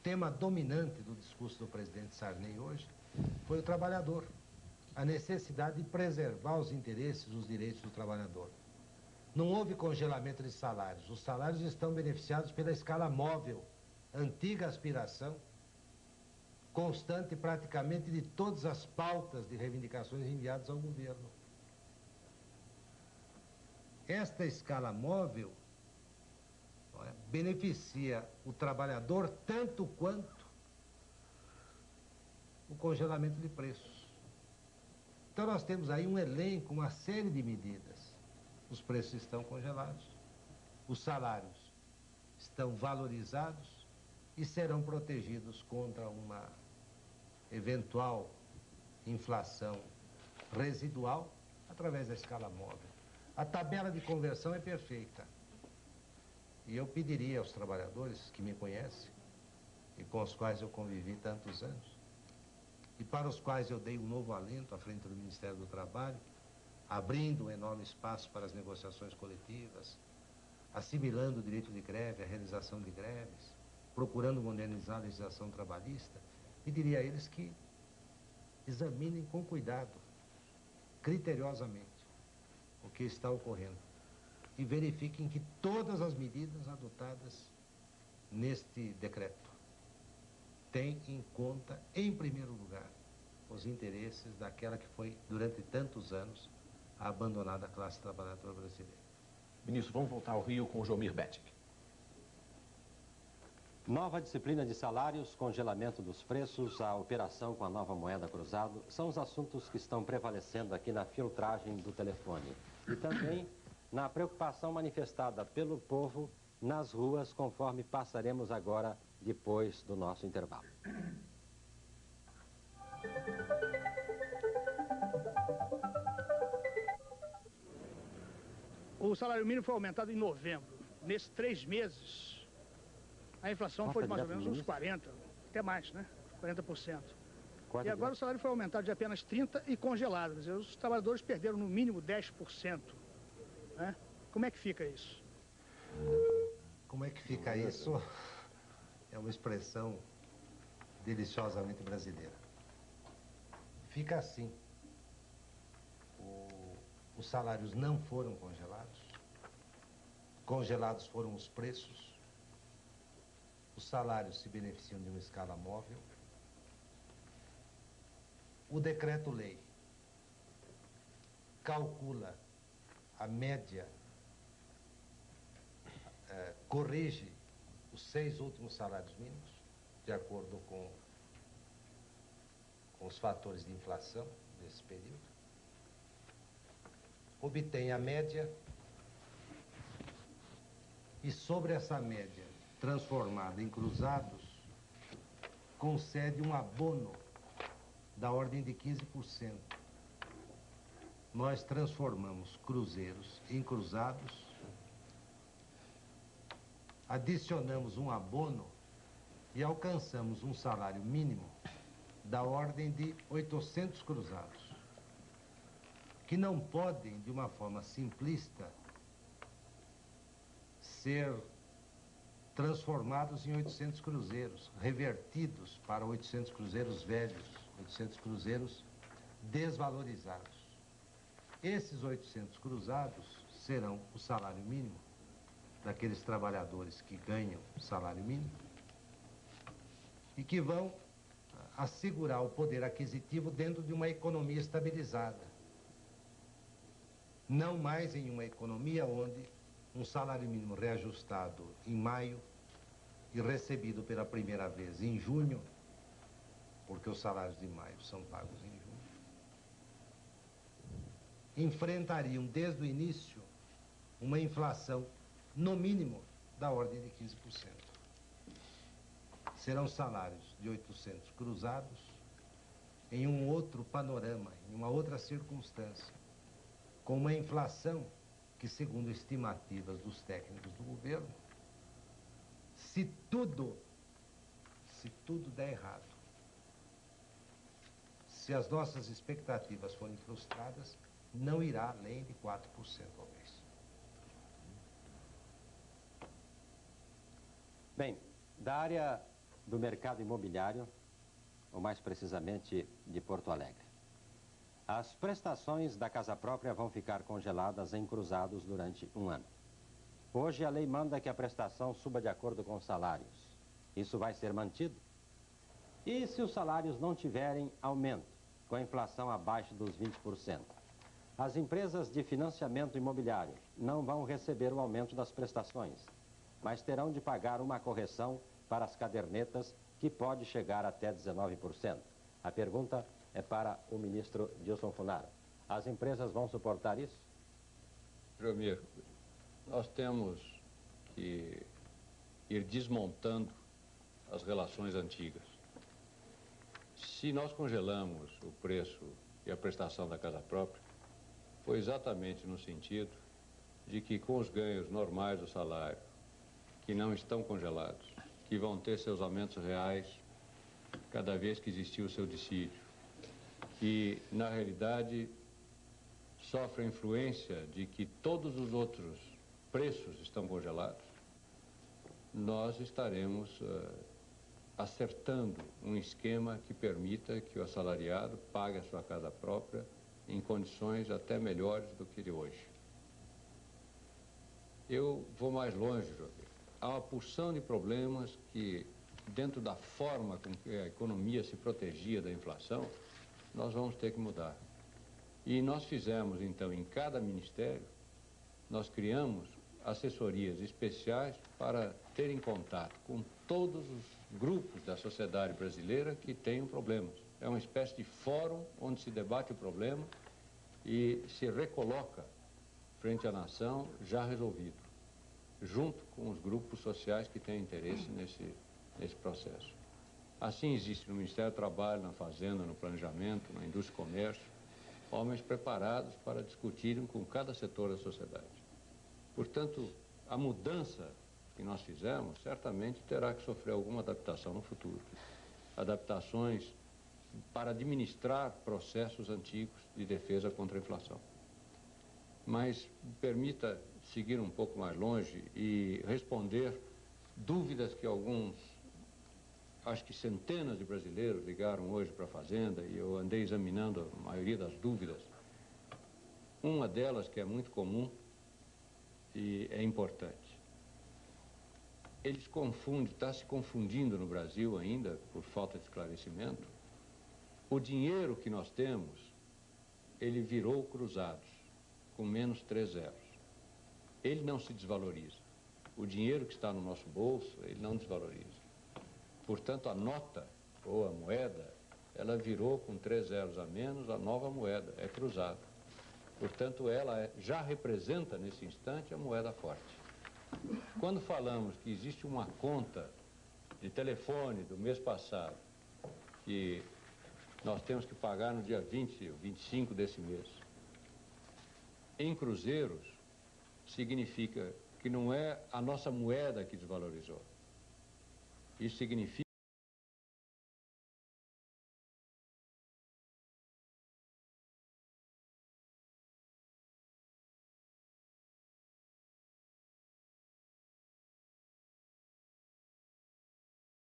tema dominante do discurso do presidente Sarney hoje foi o trabalhador. A necessidade de preservar os interesses, os direitos do trabalhador. Não houve congelamento de salários. Os salários estão beneficiados pela escala móvel, antiga aspiração, constante praticamente de todas as pautas de reivindicações enviadas ao governo. Esta escala móvel beneficia o trabalhador tanto quanto o congelamento de preços. Então nós temos aí um elenco, uma série de medidas. Os preços estão congelados, os salários estão valorizados e serão protegidos contra uma eventual inflação residual através da escala móvel. A tabela de conversão é perfeita. E eu pediria aos trabalhadores que me conhecem e com os quais eu convivi tantos anos, e para os quais eu dei um novo alento à frente do Ministério do Trabalho, abrindo um enorme espaço para as negociações coletivas, assimilando o direito de greve, a realização de greves, procurando modernizar a legislação trabalhista, pediria a eles que examinem com cuidado, criteriosamente, o que está ocorrendo e verifiquem que todas as medidas adotadas neste decreto têm em conta, em primeiro lugar, os interesses daquela que foi, durante tantos anos, a abandonada classe trabalhadora brasileira. Ministro, vamos voltar ao Rio com o Jomir Bettig. Nova disciplina de salários, congelamento dos preços, a operação com a nova moeda cruzado, são os assuntos que estão prevalecendo aqui na filtragem do telefone. E também na preocupação manifestada pelo povo nas ruas, conforme passaremos agora depois do nosso intervalo. O salário mínimo foi aumentado em novembro. Nesses 3 meses, a inflação foi de mais ou menos uns 40%, até mais, né? 40%. E agora o salário foi aumentado de apenas 30% e congelado. Quer dizer, os trabalhadores perderam no mínimo 10%. Né? Como é que fica isso? Como é que fica isso? É uma expressão deliciosamente brasileira. Fica assim. Os salários não foram congelados. Congelados foram os preços. Os salários se beneficiam de uma escala móvel. O decreto-lei calcula a média, corrige os 6 últimos salários mínimos, de acordo com os fatores de inflação desse período. Obtém a média e sobre essa média transformada em cruzados, concede um abono da ordem de 15%. Nós transformamos cruzeiros em cruzados, adicionamos um abono e alcançamos um salário mínimo da ordem de 800 cruzados, que não podem, de uma forma simplista, ser transformados em 800 cruzeiros, revertidos para 800 cruzeiros velhos, 800 cruzeiros desvalorizados. Esses 800 cruzados serão o salário mínimo daqueles trabalhadores que ganham salário mínimo e que vão assegurar o poder aquisitivo dentro de uma economia estabilizada. Não mais em uma economia onde um salário mínimo reajustado em maio e recebido pela primeira vez em junho, porque os salários de maio são pagos em junho, enfrentariam desde o início uma inflação, no mínimo, da ordem de 15%. Serão salários de 800 cruzados em um outro panorama, em uma outra circunstância, com uma inflação que, segundo estimativas dos técnicos do governo, se tudo der errado, se as nossas expectativas forem frustradas, não irá além de 4% ao mês. Bem, da área do mercado imobiliário, ou mais precisamente de Porto Alegre. As prestações da casa própria vão ficar congeladas em cruzados durante um ano. Hoje a lei manda que a prestação suba de acordo com os salários. Isso vai ser mantido? E se os salários não tiverem aumento, com a inflação abaixo dos 20%? As empresas de financiamento imobiliário não vão receber o aumento das prestações, mas terão de pagar uma correção para as cadernetas que pode chegar até 19%. A pergunta é para o ministro Dilson Funaro. As empresas vão suportar isso? Jomir, nós temos que ir desmontando as relações antigas. Se nós congelamos o preço e a prestação da casa própria, foi exatamente no sentido de que com os ganhos normais do salário, que não estão congelados, que vão ter seus aumentos reais cada vez que existir o seu dissídio, que na realidade sofre a influência de que todos os outros preços estão congelados, nós estaremos acertando um esquema que permita que o assalariado pague a sua casa própria em condições até melhores do que de hoje. Eu vou mais longe, Jovem. Há uma porção de problemas que, dentro da forma com que a economia se protegia da inflação, nós vamos ter que mudar. E nós fizemos, então, em cada ministério, nós criamos assessorias especiais para terem contato com todos os grupos da sociedade brasileira que tenham problemas. É uma espécie de fórum onde se debate o problema e se recoloca frente à nação já resolvido, junto com os grupos sociais que têm interesse nesse processo. Assim existe no Ministério do Trabalho, na Fazenda, no Planejamento, na Indústria e Comércio, homens preparados para discutirem com cada setor da sociedade. Portanto, a mudança que nós fizemos certamente terá que sofrer alguma adaptação no futuro. Adaptações para administrar processos antigos de defesa contra a inflação. Mas permita seguir um pouco mais longe e responder dúvidas que alguns, acho que centenas de brasileiros ligaram hoje para a Fazenda e eu andei examinando a maioria das dúvidas. Uma delas, que é muito comum e é importante. Eles confundem, está se confundindo no Brasil ainda, por falta de esclarecimento, o dinheiro que nós temos, ele virou cruzados, com menos 3 zeros. Ele não se desvaloriza. O dinheiro que está no nosso bolso, ele não desvaloriza. Portanto, a nota, ou a moeda, ela virou com 3 zeros a menos a nova moeda, é cruzada. Portanto, ela já representa, nesse instante, a moeda forte. Quando falamos que existe uma conta de telefone do mês passado, que nós temos que pagar no dia 20 ou 25 desse mês, em cruzeiros, significa que não é a nossa moeda que desvalorizou. Isso significa